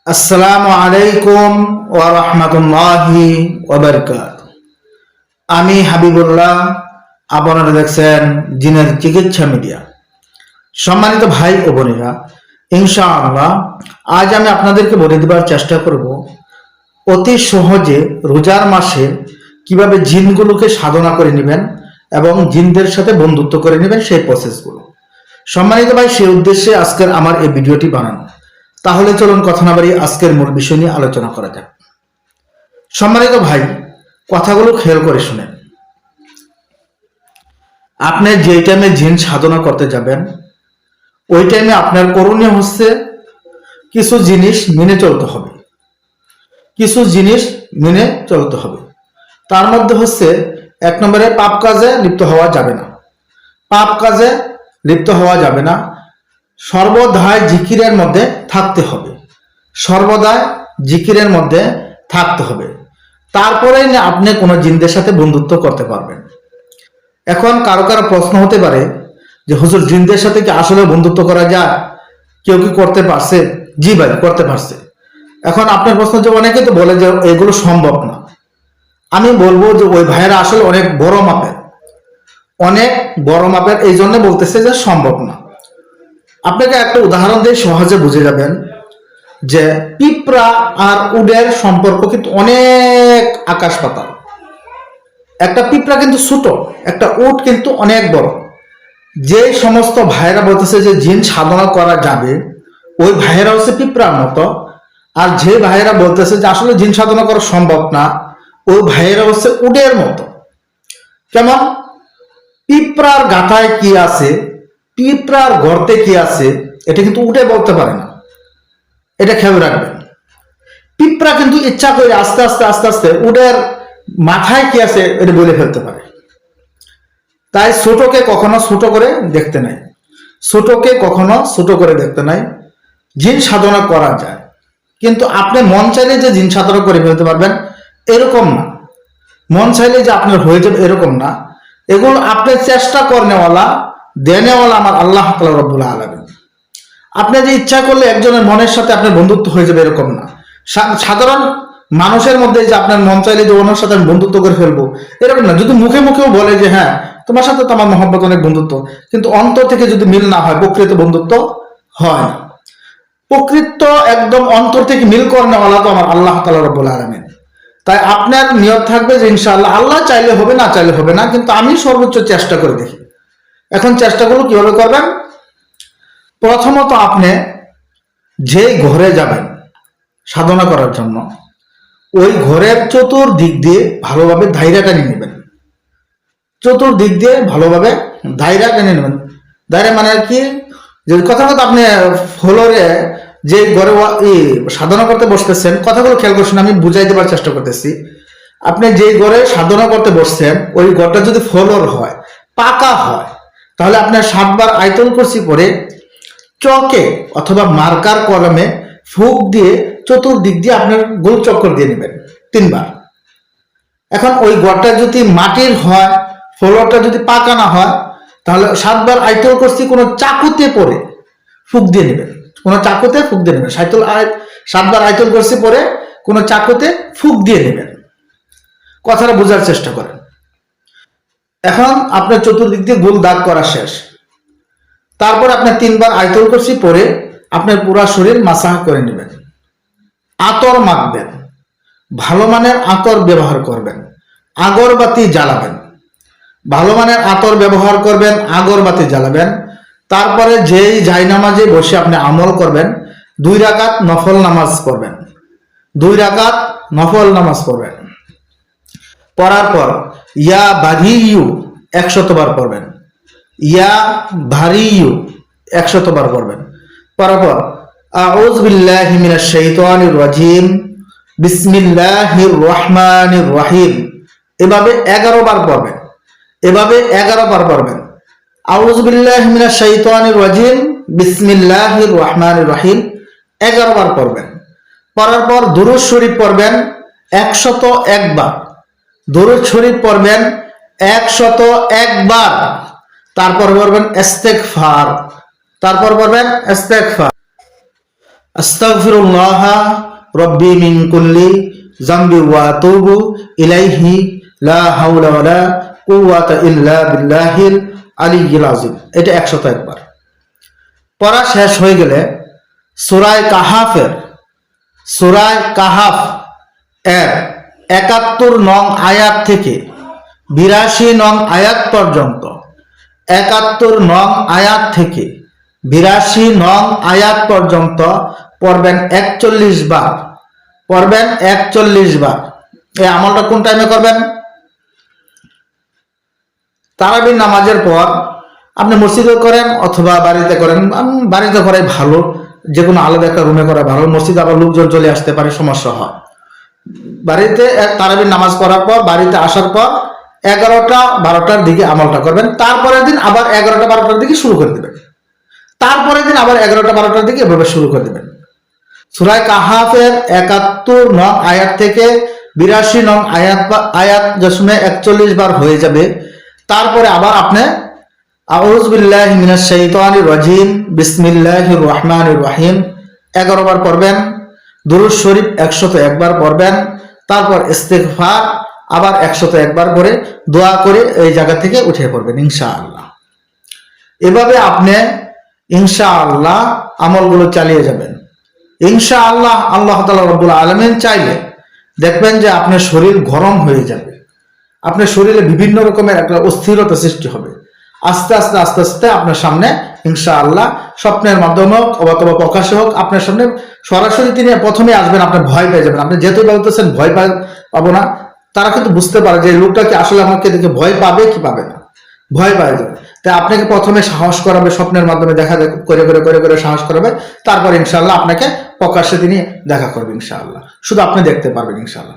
আসসালামু আলাইকুম ওয়া রাহমাতুল্লাহি ওয়া বারাকাতুহু। আমি হাবিবুল্লাহ, আপনারা দেখছেন জিনের চিকিৎসা মিডিয়া। সম্মানিত ভাই ও বোনেরা, ইনশাআল্লাহ আজ আমি আপনাদেরকে বলে দেবার চেষ্টা করব অতি সহজে রোজার মাসে কিভাবে জিনগুলোকে সাধনা করে নেবেন এবং জিনদের সাথে বন্ধুত্ব করে নেবেন, সেই প্রসেসগুলো। সম্মানিত ভাই, সেই উদ্দেশ্যে আজকের আমার এই ভিডিওটি বানানো। তাহলে চলুন কথা না বাড়িয়ে আজকের মূল বিষয় নিয়ে আলোচনা করা যাক। সম্মানিত ভাই, কথাগুলো খেয়াল করে শুনেন। আপনি যে টাইমে জিন সাধনা করতে যাবেন, ওই টাইমে আপনার করণীয় হচ্ছে কিছু জিনিস মেনে চলতে হবে। কিছু জিনিস মেনে চলতে হবে। তার মধ্যে হচ্ছে, এক নম্বরে পাপ কাজে লিপ্ত হওয়া যাবে না। পাপ কাজে লিপ্ত হওয়া যাবে না। সর্বদাই জিকিরের মধ্যে থাকতে হবে। সর্বদাই জিকিরের মধ্যে থাকতে হবে। তারপরেই না আপনি কোনো জিনদের সাথে বন্ধুত্ব করতে পারবেন। এখন কারো কারো প্রশ্ন হতে পারে যে হুজুর, জিনদের সাথে কি আসলে বন্ধুত্ব করা যায়? কেউ কি করতে পারছে? জি ভাই, করতে পারছে। এখন আপনার প্রশ্ন, যে অনেকে তো বলে যে এগুলো সম্ভব না। আমি বলবো যে ওই ভাইয়েরা আসলে অনেক বড় মাপের, এই জন্য বলতেছে যে সম্ভব না। আপনাকে একটা উদাহরণ দিয়ে সহজে বুঝে যাবেন যে পিঁপড়া আর উটের সম্পর্ক কিন্তু অনেক আকাশ পাতাল। একটা পিঁপড়া কিন্তু ছোট, একটা উট কিন্তু অনেক বড়। যে সমস্ত ভাইয়েরা বলতেছে যে জিন সাধনা করা যাবে, ওই ভাইয়েরা হচ্ছে পিঁপড়ার মতো। আর যে ভাইয়েরা বলতেছে যে আসলে জিন সাধনা করা সম্ভব না, ওই ভাইয়েরা হচ্ছে উটের মতো। কেমন? পিঁপড়ার গাথায় কি আছে, পিঁপড়ার গর্তে কি আছে, এটা কিন্তু উঠে বলতে পারে না। এটা খেয়াল রাখবেন। পিঁপড়া কিন্তু ইচ্ছা করে আস্তে আস্তে আস্তে আস্তে উটের মাথায় কি আছে এটা বলে ফেলতে পারে। তাই ছোটকে কখনো ছোট করে দেখতে নাই। ছোটকে কখনো ছোট করে দেখতে নাই। জিন সাধনা করা যায়, কিন্তু আপনি মন চাইলে যে জিন সাধনা করে ফেলতে পারবেন এরকম না। মন চাইলে যে আপনার হয়ে যাবে এরকম না। এগুলো আপনি চেষ্টা করনেওয়ালা, দেনেওয়ালা আমার আল্লাহ তাআলা রব্বুল আলামিন। আপনি যে ইচ্ছা করলে একজনের মনের সাথে আপনার বন্ধুত্ব হয়ে যাবে এরকম না। সাধারণ মানুষের মধ্যে যে আপনার মন চাইলে যে ওনার সাথে আমি বন্ধুত্ব করে ফেলবো এরকম না। যদি মুখে মুখেও বলে যে হ্যাঁ তোমার সাথে তো আমার মহব্বত, অনেক বন্ধুত্ব, কিন্তু অন্তর থেকে যদি মিল না হয় প্রকৃত বন্ধুত্ব হয় না। প্রকৃত একদম অন্তর থেকে মিল করনেওয়ালা তো আমার আল্লাহ তাআলা রব্বুল আলামিন। তাই আপনার নিয়ত থাকবে যে ইনশাআল্লাহ আল্লাহ চাইলে হবে, না চাইলে হবে না, কিন্তু আমি সর্বোচ্চ চেষ্টা করে দেখি। এখন চেষ্টাগুলো কিভাবে করবেন? প্রথমত আপনি যে ঘরে যাবেন সাধনা করার জন্য, ওই ঘরের চতুর্দিক দিয়ে ভালোভাবে দায়রা টেনে নেবেন। চতুর্দিক দিয়ে ভালোভাবে দায়রা টেনে নেবেন। দায়রা মানে কি? যে কথা আপনি ফ্লোরে যে ঘরে সাধনা করতে বসতেছেন, কথাগুলো খেয়াল করছেন, আমি বুঝাই দেবার চেষ্টা করতেছি। আপনি যে ঘরে সাধনা করতে বসছেন, ওই ঘরটা যদি ফ্লোর হয়, পাকা হয়, তাহলে আপনার 7 বার আয়াতুল কুরসি পড়ে চকে অথবা মার্কার কলমে ফুক দিয়ে চতুর্দিক দিয়ে আপনার গোল চক্কর দিয়ে নেবেন 3 বার। এখন ওই ঘরটা যদি মাটির হয়, ফ্লোরটা যদি পাকা না হয়, তাহলে 7 বার আয়াতুল কুরসি কোনো চাকুতে পড়ে ফুক দিয়ে নেবেন। কোনো চাকুতে ফুক দিয়ে নেবেন। 7 বার আয়াতুল কুরসি পড়ে কোনো চাকুতে ফুক দিয়ে নেবেন। কথাটা বোঝার চেষ্টা করেন। এখন আপনার চতুর্দিক দিয়ে গোল দাগ করা শেষ। তারপর আপনি 3 বার আয়াতুল কুরসি পড়ে আপনার পুরা শরীর মাসাহ করে নেবেন। আতর মাখবেন, ভালো মানের আতর ব্যবহার করবেন, আগরবাতি জ্বালাবেন। ভালো মানের আতর ব্যবহার করবেন, আগরবাতি জ্বালাবেন। তারপরে যেই জায়নামাজে বসে আপনি আমল করবেন, 2 রাকাত নফল নামাজ পড়বেন। 2 রাকাত নফল নামাজ পড়বেন। পড়ার পর ইয়া বাঘিউ 100 বার পড়বেন। ইয়া ভারিউ 100 বার পড়বেন। পড়ার পর আউযু বিল্লাহি মিনাশ শাইতানির রাজিম বিসমিল্লাহির রহমানির রহিম এভাবে 11 বার পড়বেন। এভাবে 11 বার পড়বেন। আউযু বিল্লাহি মিনাশ শাইতানির রাজিম বিসমিল্লাহির রহমানির রহিম 11 বার পড়বেন। পড়ার পর দুরূদ শরীফ পড়বেন 101 বার। দুরূদ শরীফ পড়বেন 101 বার। তারপর পড়বেন ইস্তেগফার। তারপর পড়বেন ইস্তেগফার। আস্তাগফিরুল্লাহ রব্বি মিন কুল্লি যামবি ওয়া আতুবু ইলাইহি লা হাওলা ওয়ালা কুওয়াতা ইল্লা বিল্লাহিল আলিয়্যিল আযীম। এটা 101 বার পড়া শেষ হয়ে গেলে সূরা কাহাফ এর 71 নং আয়াত থেকে 82 নং আয়াত পর্যন্ত, 71 নং আয়াত থেকে 82 নং আয়াত পর্যন্ত পড়বেন 41 বার। এই আমলটা কোন টাইমে করবেন? তারাবির নামাজের পর। আপনি মসজিদে করেন অথবা বাড়িতে করেন, বাড়িতে করাই ভালো, যে কোনো আলাদা একটা রুমে করা ভালো। মসজিদে আবার লোকজন চলে আসতে পারে, সমস্যা হয়। বাড়িতে তারাবির নামাজ পড়ার পর বাড়িতে আসার পর 11টা-12টার দিকে আমলটা করবেন। তারপরের দিন আবার 11টা-12টার দিকে শুরু করে দেবেন। তারপরের দিন আবার 11টা-12টার দিকে এভাবে শুরু করে দেবেন। সূরা কাহাফের 71 নং আয়াত থেকে 82 নং আয়াত যসমে 41 বার হয়ে যাবে। তারপরে আবার আপনি আউযু বিল্লাহি মিনাশ শাইতানির রাজিম বিসমিল্লাহির রহমানির রহিম 11 বার পড়বেন। দুরূদ শরীফ 101 বার পড়বেন। তারপর ইস্তিগফার আবার 101 বার করে দোয়া করে এই জায়গা থেকে উঠে পড়বেন ইনশাআল্লাহ। এভাবে আপনি ইনশাআল্লাহ আমলগুলো চালিয়ে যাবেন ইনশাআল্লাহ। আল্লাহ তাআলা রব্বুল আলামিন চাইলে দেখবেন যে আপনার শরীর গরম হয়ে যাবে, আপনার শরীরে বিভিন্ন রকমের একটা অস্থিরতা সৃষ্টি হবে। আস্তে আস্তে আপনার সামনে ইনশাআল্লাহ স্বপ্নের মাধ্যমে হোক অথবা প্রকাশে হোক আপনার সামনে সরাসরি তিনি প্রথমে আসবেন। আপনি ভয় পেয়ে যাবেন। আপনি যেহেতু বলতেছেন ভয় পাবো না, তারা কিন্তু বুঝতে পারে যে লোকটা কি আসলে আমাকে দেখে ভয় পাবে কি পাবে না, ভয় পাওয়া যাবে। তাই আপনাকে প্রথমে সাহস করাবে, স্বপ্নের মাধ্যমে দেখা করে সাহস করাবে। তারপর ইনশাআল্লাহ আপনাকে প্রকাশ্যে তিনি দেখা করবে ইনশাআল্লাহ। শুধু আপনি দেখতে পারবেন ইনশাআল্লাহ।